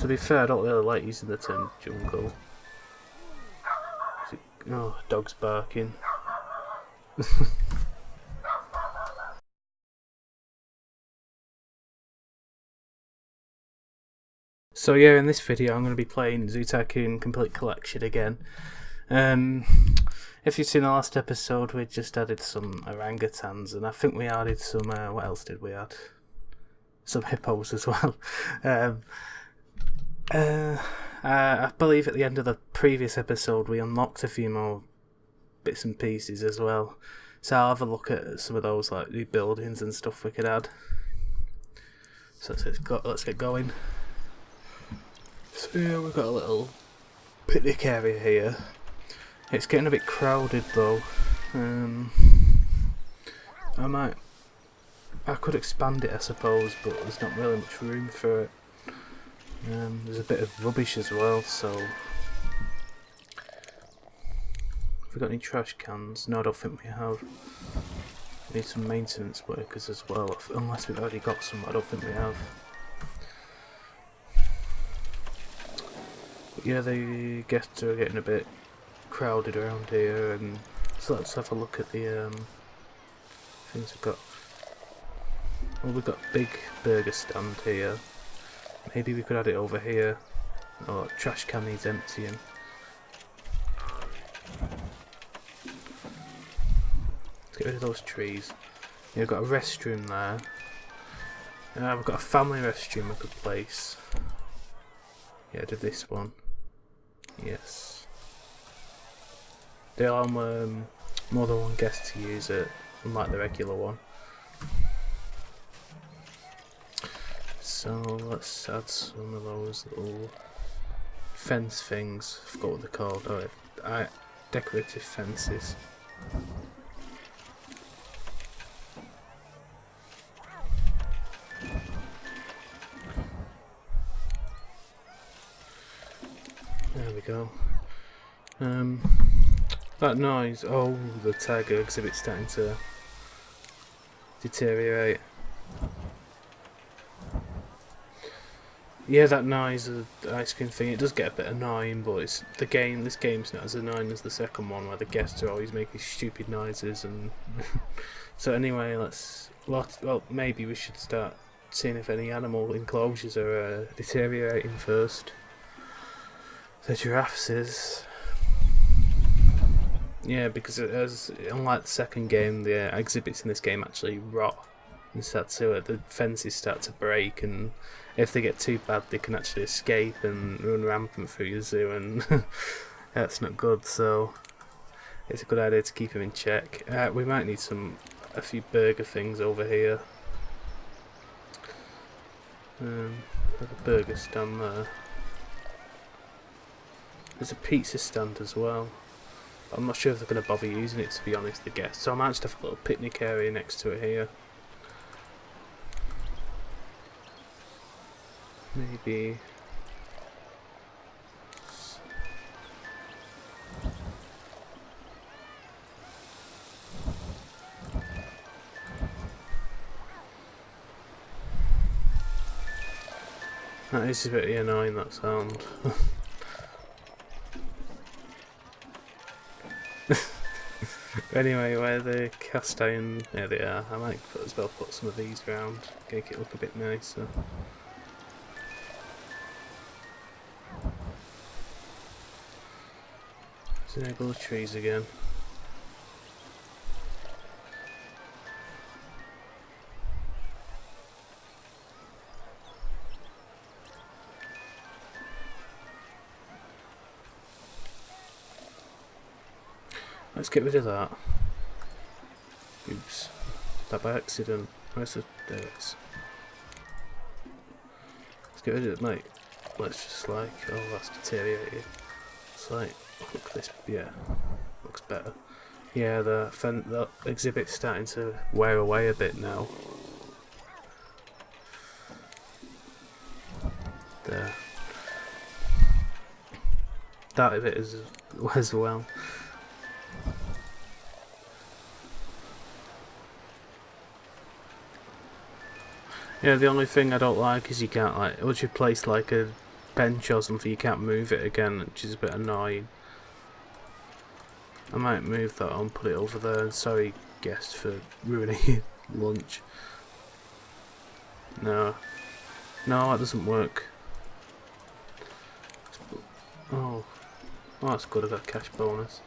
To be fair, I don't really like using the term jungle. Oh, dog's barking. So yeah, in this video I'm going to be playing Tycoon Complete Collection again. If you've seen the last episode, we just added some orangutans, and I think we added some, what else did we add? Some hippos as well. I believe at the end of the previous episode we unlocked a few more bits and pieces as well. So I'll have a look at some of those, like new buildings and stuff we could add. So let's get going. So yeah, we've got a little picnic area here. It's getting a bit crowded though. I could expand it, I suppose, but there's not really much room for it. There's a bit of rubbish as well, so... Have we got any trash cans? No, I don't think we have. We need some maintenance workers as well, unless we've already got some, I don't think we have. But yeah, the guests are getting a bit crowded around here, and so let's have a look at the things we've got. Well, we've got a big burger stand here. Maybe we could add it over here. Oh, trash can needs emptying. Let's get rid of those trees. Yeah, we've got a restroom there. We've got a family restroom we could place. Yeah, do this one. Yes. They allow more than one guest to use it, unlike the regular one. So let's add some of those little fence things. I forgot what they're called. Oh, decorative fences. There we go. That noise. Oh, the tiger exhibit's starting to deteriorate. Yeah, that noise of the ice cream thing, it does get a bit annoying, but it's this game's not as annoying as the second one, where the guests are always making stupid noises. And so anyway, well, maybe we should start seeing if any animal enclosures are deteriorating first. The giraffes is... Yeah, because unlike the second game, the exhibits in this game actually rot and the fences start to break, and if they get too bad they can actually escape and run rampant through your zoo, and that's not good, so it's a good idea to keep them in check. We might need a few burger things over here. There's a burger stand there. There's a pizza stand as well. I'm not sure if they're going to bother using it, to be honest, the guests. So I might just have a little picnic area next to it here. Maybe... That is a bit annoying, that sound. Anyway, where the cast iron... There they are. I might as well put some of these around, make it look a bit nicer. Let's enable the trees again. Let's get rid of that. Oops. That by accident. Where's the... There it is. Let's get rid of it, mate. Let's just like... Oh, that's deteriorated. It's like... Look at this. Yeah. Looks better. Yeah, the exhibit's starting to wear away a bit now. There. That of it as well. Yeah, the only thing I don't like is you can't, like, once you place like a bench or something, you can't move it again, which is a bit annoying. I might move that on, put it over there. Sorry, guest, for ruining your lunch. No, that doesn't work. Oh, that's good. I got a cash bonus.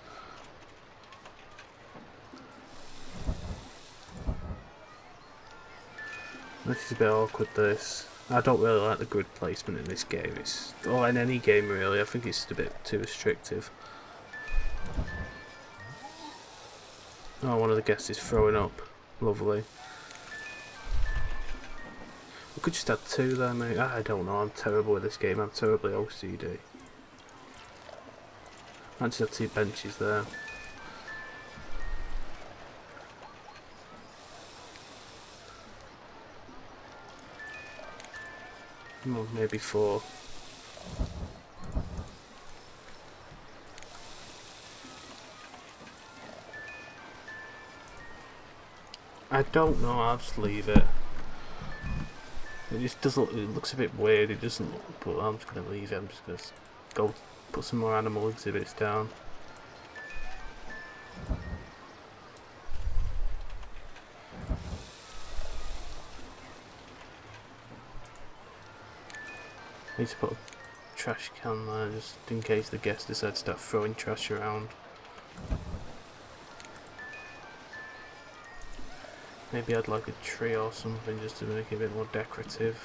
This is a bit awkward. This. I don't really like the grid placement in this game. Or in any game really. I think it's just a bit too restrictive. Oh, one of the guests is throwing up. Lovely. We could just add 2 there, mate. I don't know. I'm terrible with this game. I'm terribly OCD. I just have 2 benches there. Well, maybe 4. I don't know. I'll just leave it. It just doesn't. It looks a bit weird. It doesn't look. But I'm just gonna leave it. I'm just gonna go put some more animal exhibits down. Need to put a trash can there just in case the guests decide to start throwing trash around. Maybe I'd like a tree or something just to make it a bit more decorative.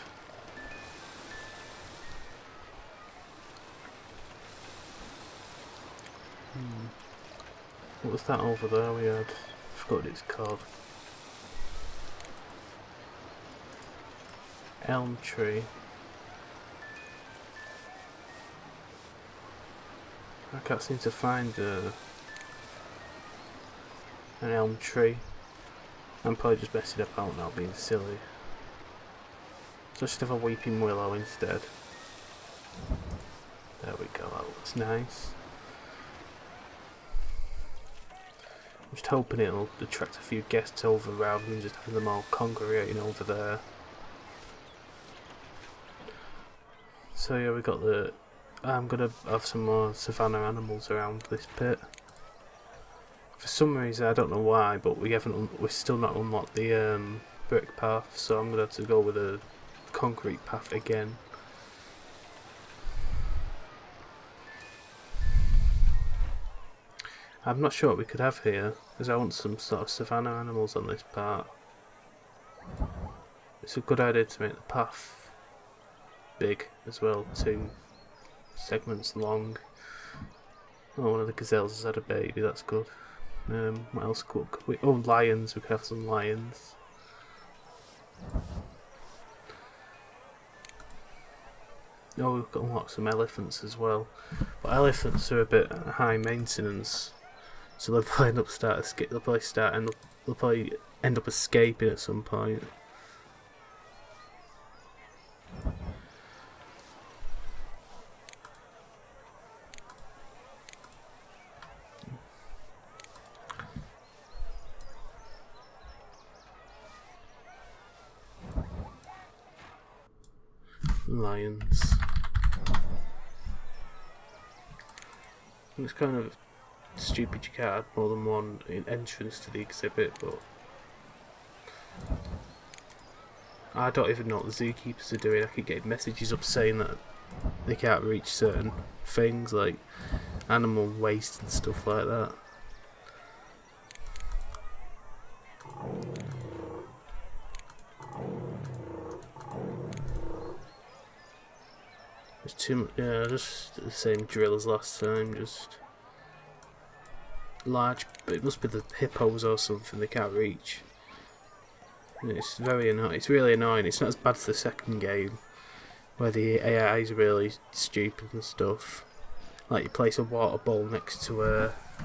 What was that over there we had? I forgot what it's called. Elm tree. I can't seem to find an elm tree. I'm probably just messing up out now, being silly. So I should have a weeping willow instead. There we go, that looks nice. I'm just hoping it'll attract a few guests over rather than just having them all congregating over there. So yeah, we got the... I'm gonna have some more savannah animals around this pit. For some reason, I don't know why, but we're still not unlocked the brick path, so I'm gonna have to go with a concrete path again. I'm not sure what we could have here, because I want some sort of savannah animals on this part. It's a good idea to make the path big as well, 2 segments long. Oh, one of the gazelles has had a baby, that's good. What else could we... Oh, lions, we could have some lions. Oh, we've got to unlock some elephants as well. But elephants are a bit high maintenance, so they'll probably end up escaping at some point. Lions. It's kind of stupid you can't add more than one entrance to the exhibit, but I don't even know what the zookeepers are doing. I keep getting messages up saying that they can't reach certain things like animal waste and stuff like that. There's too much, yeah, just the same drill as last time, just large, but it must be the hippos or something they can't reach. And it's very annoying, it's really annoying. It's not as bad as the second game, where the AI is really stupid and stuff. Like you place a water bowl next to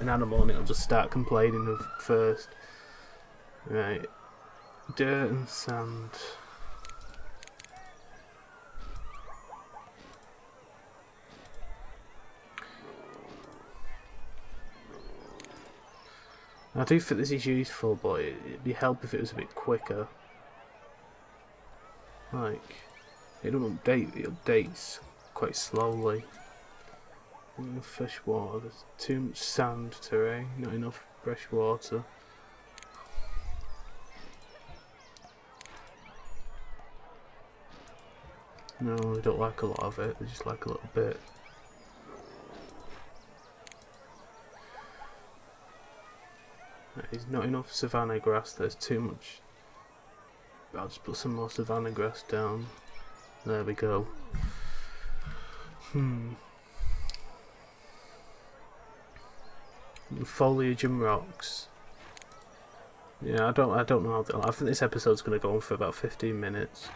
an animal and it'll just start complaining of first. Right, dirt and sand. I do think this is useful, but it'd be helpful if it was a bit quicker. Like, it doesn't update, it updates quite slowly. Fresh water, there's too much sand terrain, not enough fresh water. No, they don't like a lot of it, they just like a little bit. There's not enough savanna grass, there's too much. I'll just put some more savanna grass down. There we go. Foliage and rocks. Yeah, I don't know how. I think this episode's going to go on for about 15 minutes.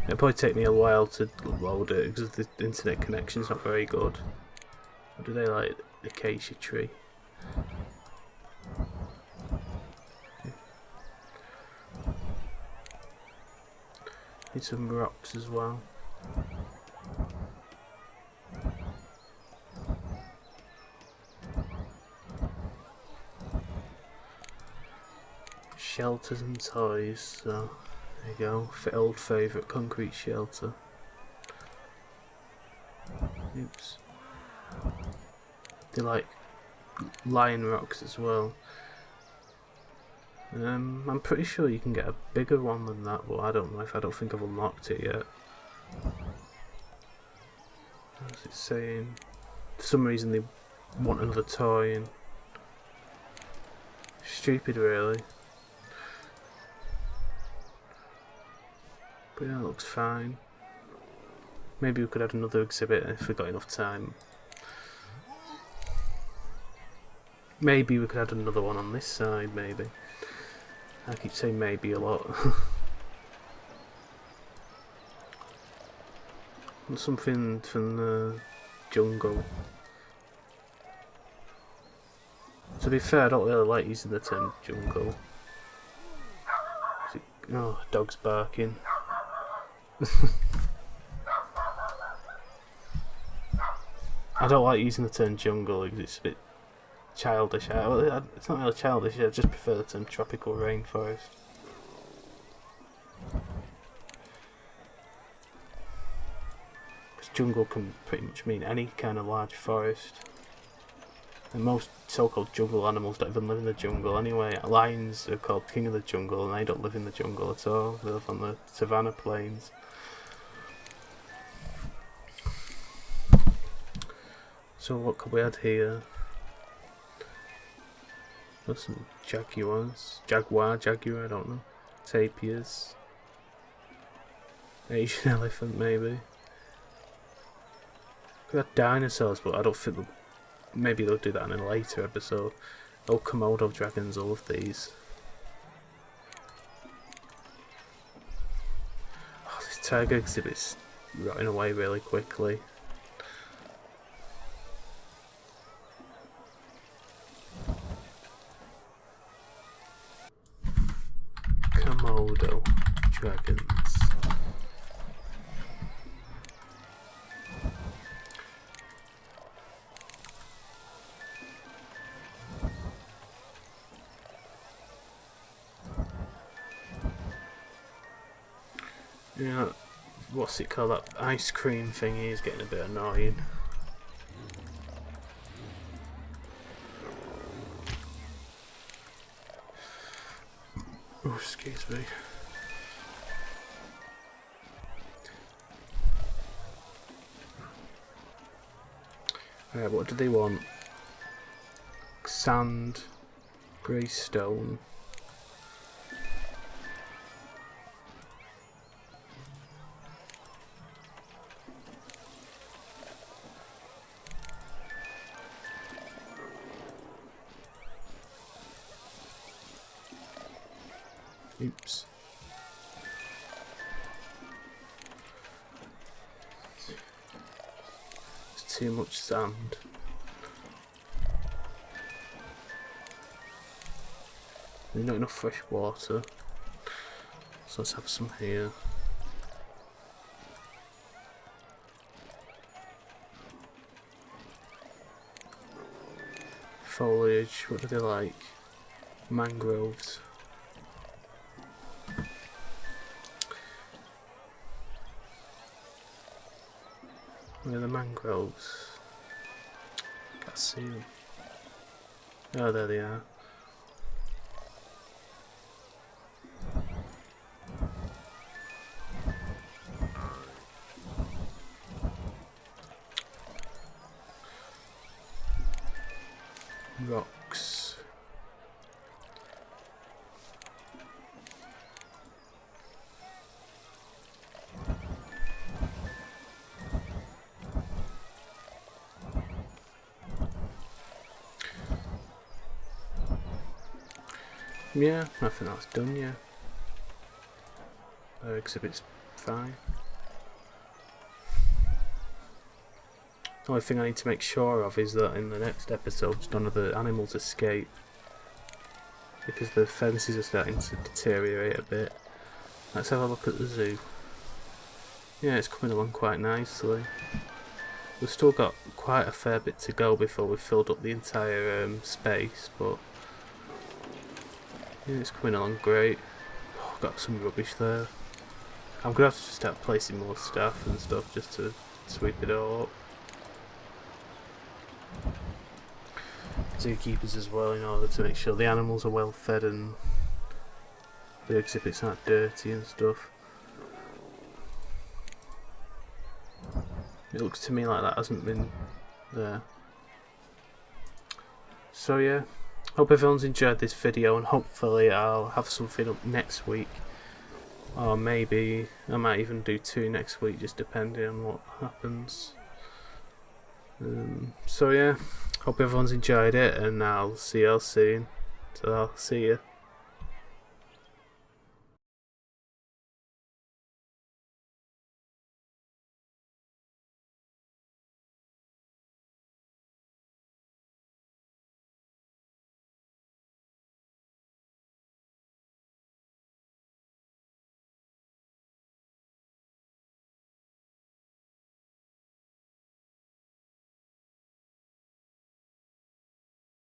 It'll probably take me a while to load it because the internet connection's not very good. What do they like? Acacia tree. Need some rocks as well. Shelters and toys, so there you go, old favourite concrete shelter. Oops. They like lion rocks as well. I'm pretty sure you can get a bigger one than that, but I don't know if I don't think I've unlocked it yet. What's it saying? For some reason they want another toy and stupid really. But yeah, it looks fine. Maybe we could add another exhibit if we got enough time. Maybe we could add another one on this side, maybe. I keep saying maybe a lot. Something from the jungle. To be fair, I don't really like using the term jungle. Oh, dog's barking. I don't like using the term jungle because it's a bit childish. It's not really childish, I just prefer the term tropical rainforest. Because jungle can pretty much mean any kind of large forest. And most so-called jungle animals don't even live in the jungle anyway. Lions are called king of the jungle and they don't live in the jungle at all. They live on the savanna plains. So what could we add here? Got some jaguars. Jaguar, I don't know. Tapirs. Asian elephant maybe. Could add dinosaurs, but I don't think they'll, maybe they'll do that in a later episode. Oh, komodo dragons, all of these. Oh, this tiger exhibit's rotting away really quickly. Komodo dragons. Yeah, what's it called? That ice cream thingy is getting a bit annoying. Oh, excuse me. Alright, what do they want? Sand, grey stone. Oops. There's too much sand. There's not enough fresh water. So let's have some here. Foliage, what do they like? Mangroves. Where are the mangroves? Can't see them. Oh, there they are. Rocks. Yeah, I think that's done, yeah. Exhibit's fine. The only thing I need to make sure of is that in the next episodes none of the animals escape, because the fences are starting to deteriorate a bit. Let's have a look at the zoo. Yeah, it's coming along quite nicely. We've still got quite a fair bit to go before we've filled up the entire space, but yeah, it's coming along great. Oh, got some rubbish there. I'm gonna have to just start placing more stuff and stuff just to sweep it all up. Zookeepers as well, in order to make sure the animals are well fed and the exhibits aren't dirty and stuff. It looks to me like that hasn't been there. So yeah, hope everyone's enjoyed this video, and hopefully I'll have something up next week, or maybe I might even do 2 next week, just depending on what happens. So yeah, hope everyone's enjoyed it, and I'll see you all soon. So I'll see you.